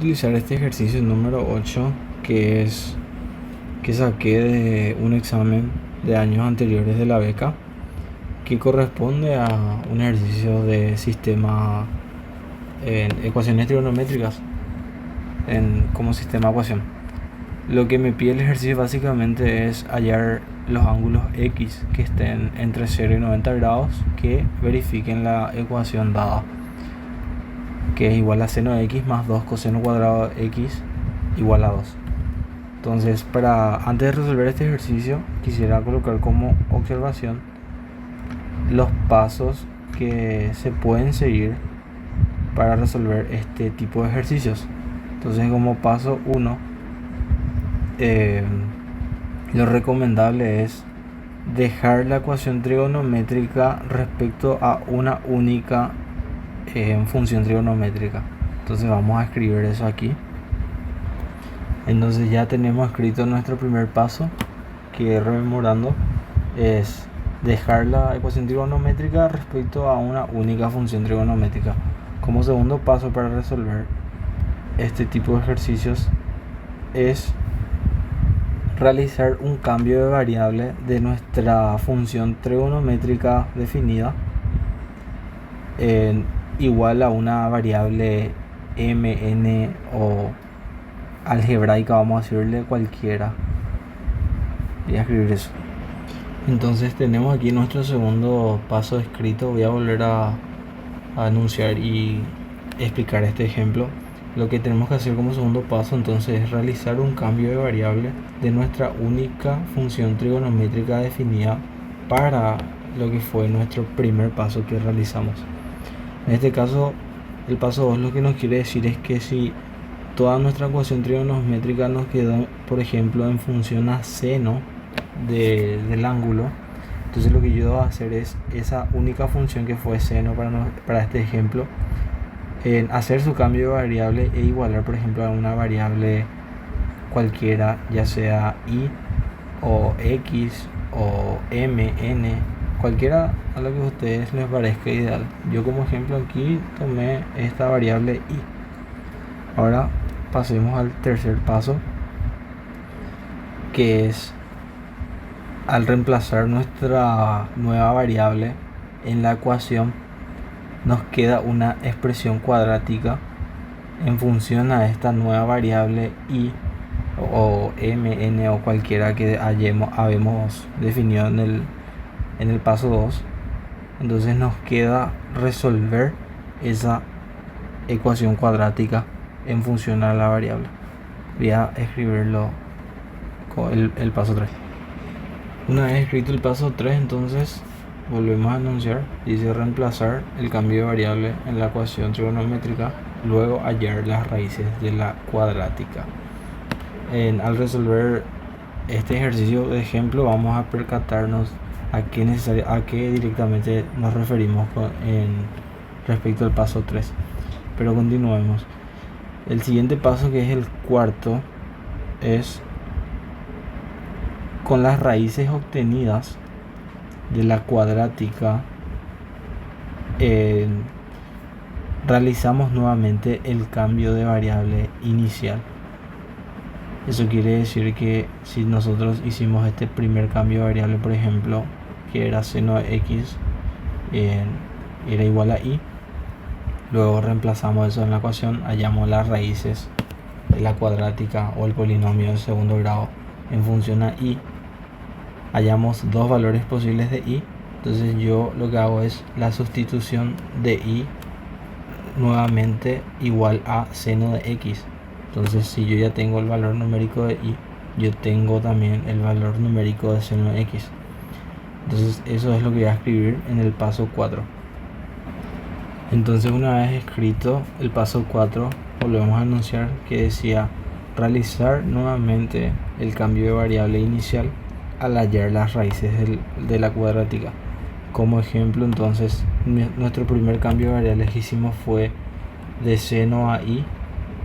utilizar este ejercicio número 8 que saqué de un examen de años anteriores de la beca, que corresponde a un ejercicio de sistema en ecuaciones trigonométricas como sistema de ecuación. Lo que me pide el ejercicio básicamente es hallar los ángulos X que estén entre 0 y 90 grados que verifiquen la ecuación dada, que es igual a seno de X más 2 coseno cuadrado de X igual a 2. Entonces, antes de resolver este ejercicio, quisiera colocar como observación los pasos que se pueden seguir para resolver este tipo de ejercicios. Entonces, como paso 1, lo recomendable es dejar la ecuación trigonométrica respecto a una única función trigonométrica. Entonces vamos a escribir eso aquí. Entonces ya tenemos escrito nuestro primer paso, que, rememorando, es dejar la ecuación trigonométrica respecto a una única función trigonométrica. Como segundo paso para resolver este tipo de ejercicios es realizar un cambio de variable de nuestra función trigonométrica definida igual a una variable mn o algebraica, vamos a decirle cualquiera. Voy a escribir eso. Entonces tenemos aquí nuestro segundo paso escrito. Voy a volver a anunciar y explicar este ejemplo. Lo que tenemos que hacer como segundo paso entonces es realizar un cambio de variable de nuestra única función trigonométrica definida para lo que fue nuestro primer paso que realizamos. En este caso, el paso 2 lo que nos quiere decir es que si toda nuestra ecuación trigonométrica nos quedó, por ejemplo, en función a seno del ángulo, entonces lo que yo debo hacer es esa única función que fue seno para este ejemplo, hacer su cambio de variable e igualar, por ejemplo, a una variable cualquiera, ya sea y o x o m, n, cualquiera a lo que a ustedes les parezca ideal. Yo como ejemplo aquí tomé esta variable y. Ahora pasemos al tercer paso, que es al reemplazar nuestra nueva variable en la ecuación, nos queda una expresión cuadrática en función a esta nueva variable y o m, n o cualquiera que habíamos definido en el paso 2. Entonces nos queda resolver esa ecuación cuadrática en función a la variable. Voy a escribirlo con el paso 3. Una vez escrito el paso 3, entonces volvemos a anunciar. Dice reemplazar el cambio de variable en la ecuación trigonométrica, luego hallar las raíces de la cuadrática. Al resolver este ejercicio de ejemplo, vamos a percatarnos a qué directamente nos referimos respecto al paso 3. Pero continuemos. El siguiente paso, que es el cuarto, es con las raíces obtenidas de la cuadrática realizamos nuevamente el cambio de variable inicial. Eso quiere decir que si nosotros hicimos este primer cambio de variable, por ejemplo, que era seno de x era igual a y, luego reemplazamos eso en la ecuación, hallamos las raíces de la cuadrática o el polinomio de segundo grado en función a y, hallamos dos valores posibles de y. Entonces yo lo que hago es la sustitución de y nuevamente igual a seno de x. Entonces si yo ya tengo el valor numérico de y, yo tengo también el valor numérico de seno de x. Entonces eso es lo que voy a escribir en el paso 4. Entonces una vez escrito el paso 4, volvemos a anunciar que decía realizar nuevamente el cambio de variable inicial al hallar las raíces de la cuadrática. Como ejemplo, entonces nuestro primer cambio de variables que hicimos fue de seno a y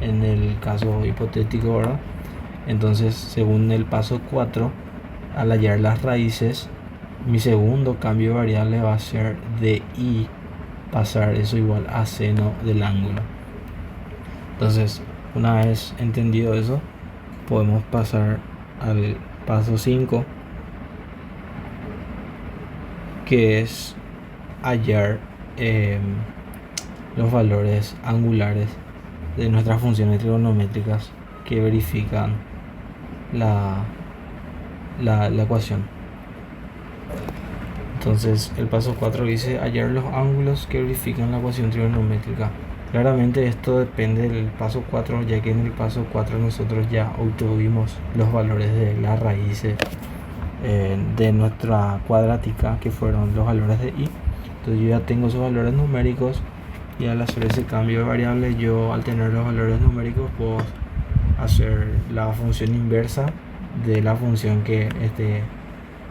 en el caso hipotético, ¿verdad? Entonces, según el paso 4, al hallar las raíces, mi segundo cambio de variable va a ser de y pasar eso igual a seno del ángulo. Entonces Una vez entendido eso, podemos pasar al paso 5, que es hallar los valores angulares de nuestras funciones trigonométricas que verifican la ecuación. Entonces el paso 4 dice hallar los ángulos que verifican la ecuación trigonométrica. Claramente esto depende del paso 4, ya que en el paso 4 nosotros ya obtuvimos los valores de las raíces de nuestra cuadrática, que fueron los valores de y. Entonces yo ya tengo esos valores numéricos, y al hacer ese cambio de variable, yo al tener los valores numéricos puedo hacer la función inversa de la función que esté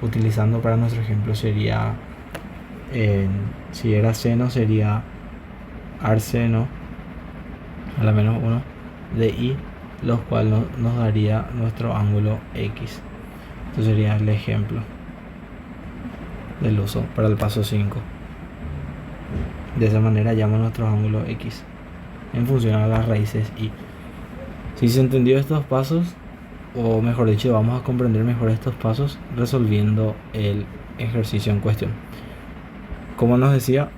utilizando para nuestro ejemplo. Sería, si era seno, sería arseno a la menos 1 de y, lo cual nos daría nuestro ángulo X. Esto sería el ejemplo del uso para el paso 5. De esa manera hallamos nuestro ángulo X en función a las raíces y. Si se entendió estos pasos, o mejor dicho, vamos a comprender mejor estos pasos resolviendo el ejercicio en cuestión. Como nos decía,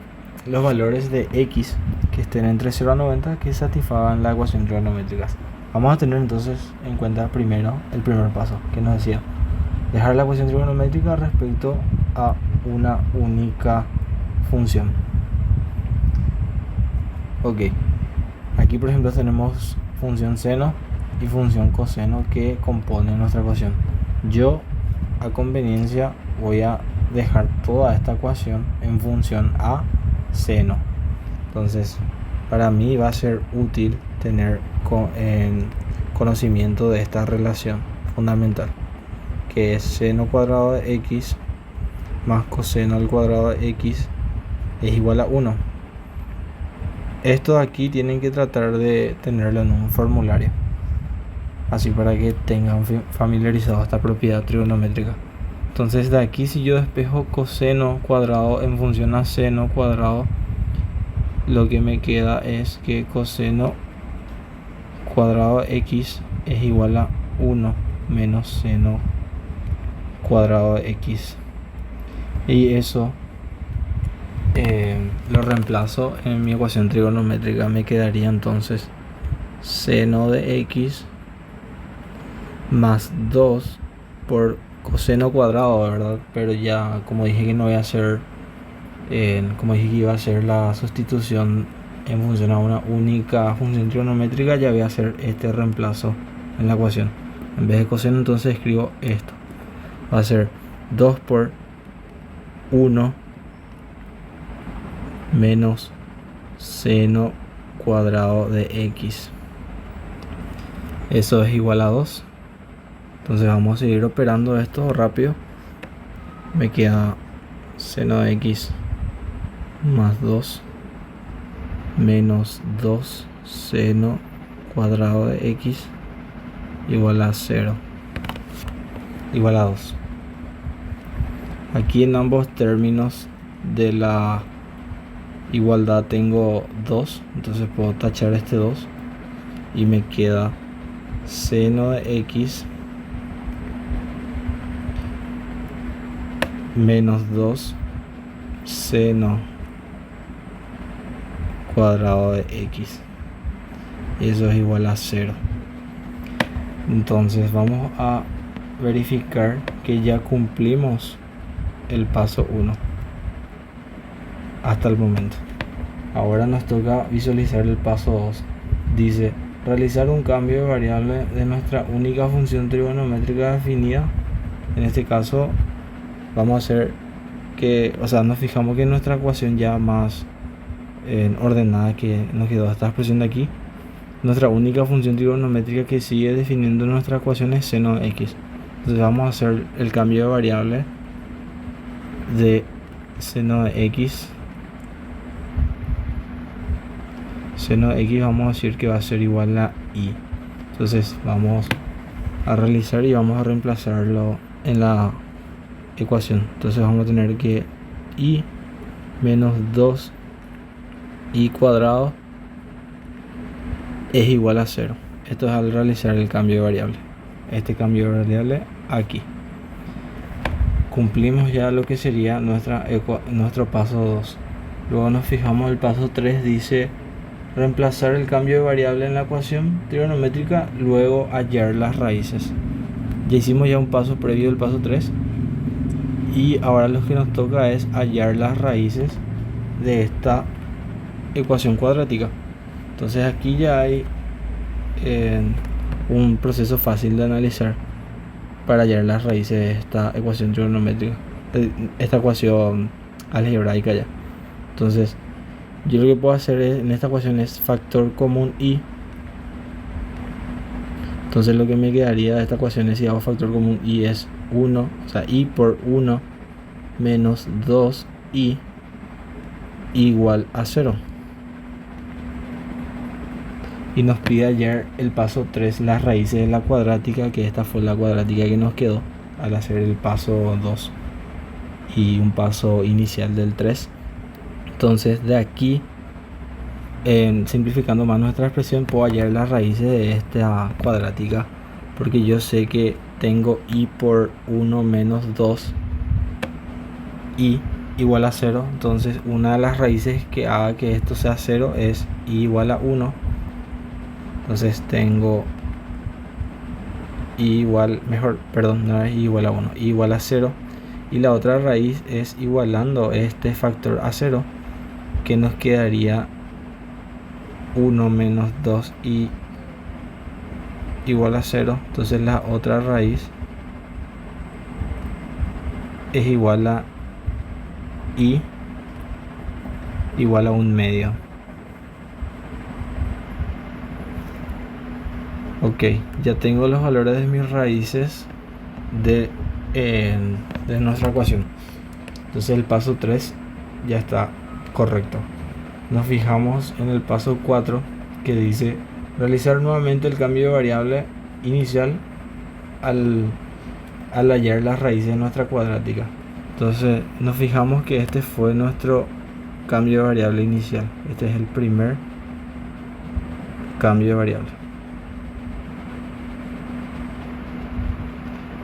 los valores de X que estén entre 0 a 90 que satisfagan la ecuación trigonométrica. Vamos a tener entonces en cuenta primero el primer paso, que nos decía dejar la ecuación trigonométrica respecto a una única función. Ok, aquí por ejemplo tenemos función seno y función coseno que componen nuestra ecuación. Yo a conveniencia voy a dejar toda esta ecuación en función a seno. Entonces para mí va a ser útil tener conocimiento de esta relación fundamental, que es seno cuadrado de x más coseno al cuadrado de x es igual a 1. Esto de aquí tienen que tratar de tenerlo en un formulario, así para que tengan familiarizado esta propiedad trigonométrica. Entonces de aquí, si yo despejo coseno cuadrado en función a seno cuadrado, lo que me queda es que coseno cuadrado de x es igual a 1 menos seno cuadrado de x, y eso lo reemplazo en mi ecuación trigonométrica. Me quedaría entonces seno de x más 2 por coseno cuadrado, ¿verdad? Pero ya como dije que no voy a hacer, como dije que iba a hacer la sustitución en función a una única función trigonométrica, ya voy a hacer este reemplazo en la ecuación. En vez de coseno, entonces escribo esto. Va a ser 2 por 1 menos seno cuadrado de x. Eso es igual a 2. Entonces vamos a seguir operando esto rápido. Me queda seno de x más 2 menos 2 seno cuadrado de x igual a 0, igual a 2. Aquí en ambos términos de la igualdad tengo 2, entonces puedo tachar este 2 y me queda seno de x menos 2 seno cuadrado de x, y eso es igual a 0. Entonces vamos a verificar que ya cumplimos el paso 1 hasta el momento. Ahora nos toca visualizar el paso 2. Dice realizar un cambio de variable de nuestra única función trigonométrica definida. En este caso vamos a hacer que, nos fijamos que nuestra ecuación ya más ordenada, que nos quedó esta expresión de aquí, nuestra única función trigonométrica que sigue definiendo nuestra ecuación es seno de x. Entonces vamos a hacer el cambio de variable de seno de x. Seno de x vamos a decir que va a ser igual a y. Entonces vamos a realizar y vamos a reemplazarlo en la ecuación. Entonces vamos a tener que y menos 2 y cuadrado es igual a 0. Esto es al realizar el cambio de variable. Este cambio de variable aquí. Cumplimos ya lo que sería nuestro paso 2. Luego nos fijamos el paso 3, dice reemplazar el cambio de variable en la ecuación trigonométrica, luego hallar las raíces. Ya hicimos ya un paso previo del paso 3 y ahora lo que nos toca es hallar las raíces de esta ecuación cuadrática. Entonces aquí ya hay un proceso fácil de analizar para hallar las raíces de esta ecuación trigonométrica, esta ecuación algebraica ya. Entonces yo lo que puedo hacer en esta ecuación es factor común y. Entonces lo que me quedaría de esta ecuación es, si hago factor común y, es 1, o sea, y por 1 menos 2i igual a 0. Y nos pide hallar el paso 3, las raíces de la cuadrática, que esta fue la cuadrática que nos quedó al hacer el paso 2 y un paso inicial del 3. Entonces de aquí, simplificando más nuestra expresión, puedo hallar las raíces de esta cuadrática, porque yo sé que tengo i por 1 menos 2 i igual a 0. Entonces una de las raíces que haga que esto sea 0 es i igual a 1. Entonces tengo i igual, no es i igual a 1, i igual a 0. Y la otra raíz es igualando este factor a 0, que nos quedaría 1 menos 2i igual a 0. Entonces la otra raíz es igual a i igual a 1/2. Ok, ya tengo los valores de mis raíces de nuestra ecuación. Entonces el paso 3 ya está correcto. Nos fijamos en el paso 4, que dice realizar nuevamente el cambio de variable inicial al hallar las raíces de nuestra cuadrática. Entonces nos fijamos que este fue nuestro cambio de variable inicial. Este es el primer cambio de variable.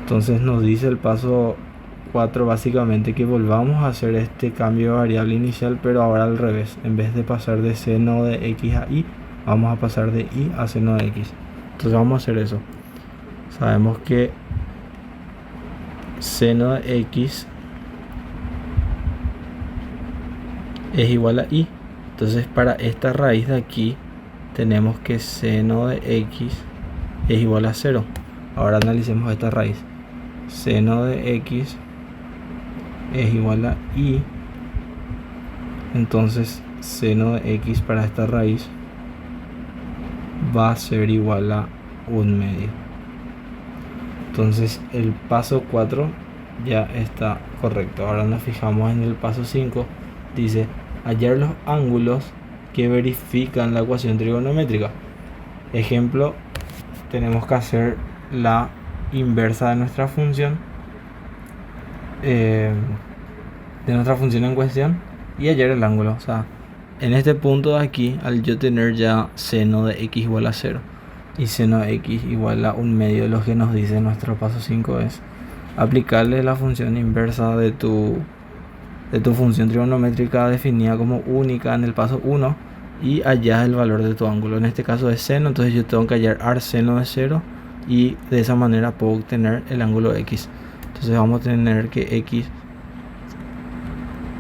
Entonces nos dice el paso 4 básicamente que volvamos a hacer este cambio de variable inicial, pero ahora al revés. En vez de pasar de seno de x a y, vamos a pasar de y a seno de x. Entonces vamos a hacer eso. Sabemos que seno de x es igual a y. Entonces para esta raíz de aquí tenemos que seno de x es igual a 0. Ahora analicemos esta raíz. Seno de x es igual a y. Entonces seno de x para esta raíz va a ser igual a 1/2. Entonces el paso 4 ya está correcto. Ahora nos fijamos en el paso 5. Dice hallar los ángulos que verifican la ecuación trigonométrica. Ejemplo, tenemos que hacer la inversa de nuestra función en cuestión y hallar el ángulo. O sea, en este punto de aquí, al yo tener ya seno de x igual a 0 y seno de x igual a 1/2, lo que nos dice nuestro paso 5 es aplicarle la función inversa de tu función trigonométrica definida como única en el paso 1 y hallar el valor de tu ángulo. En este caso es seno, entonces yo tengo que hallar arseno de 0 y de esa manera puedo obtener el ángulo x. Entonces vamos a tener que x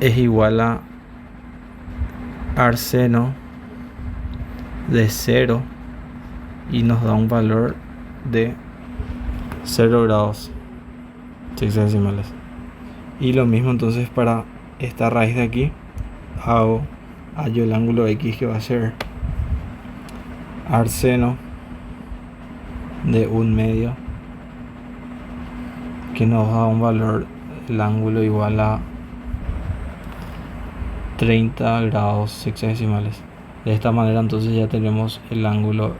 es igual a arseno de 0 y nos da un valor de 0 grados 6 decimales. Y lo mismo entonces para esta raíz de aquí, hallo el ángulo x, que va a ser arseno de 1/2, que nos da un valor, el ángulo igual a 30 grados 6 decimales. De esta manera entonces ya tenemos el ángulo,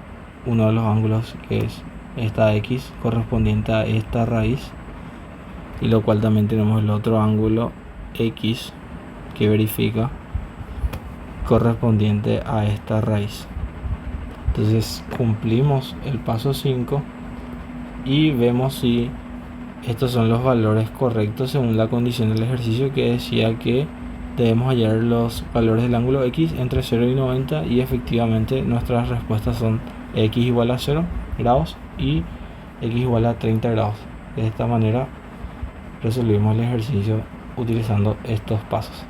uno de los ángulos, que es esta x correspondiente a esta raíz, y lo cual también tenemos el otro ángulo x que verifica correspondiente a esta raíz. Entonces cumplimos el paso 5 y vemos si estos son los valores correctos según la condición del ejercicio, que decía que debemos hallar los valores del ángulo X entre 0 y 90, y efectivamente nuestras respuestas son X igual a 0 grados y X igual a 30 grados. De esta manera resolvimos el ejercicio utilizando estos pasos.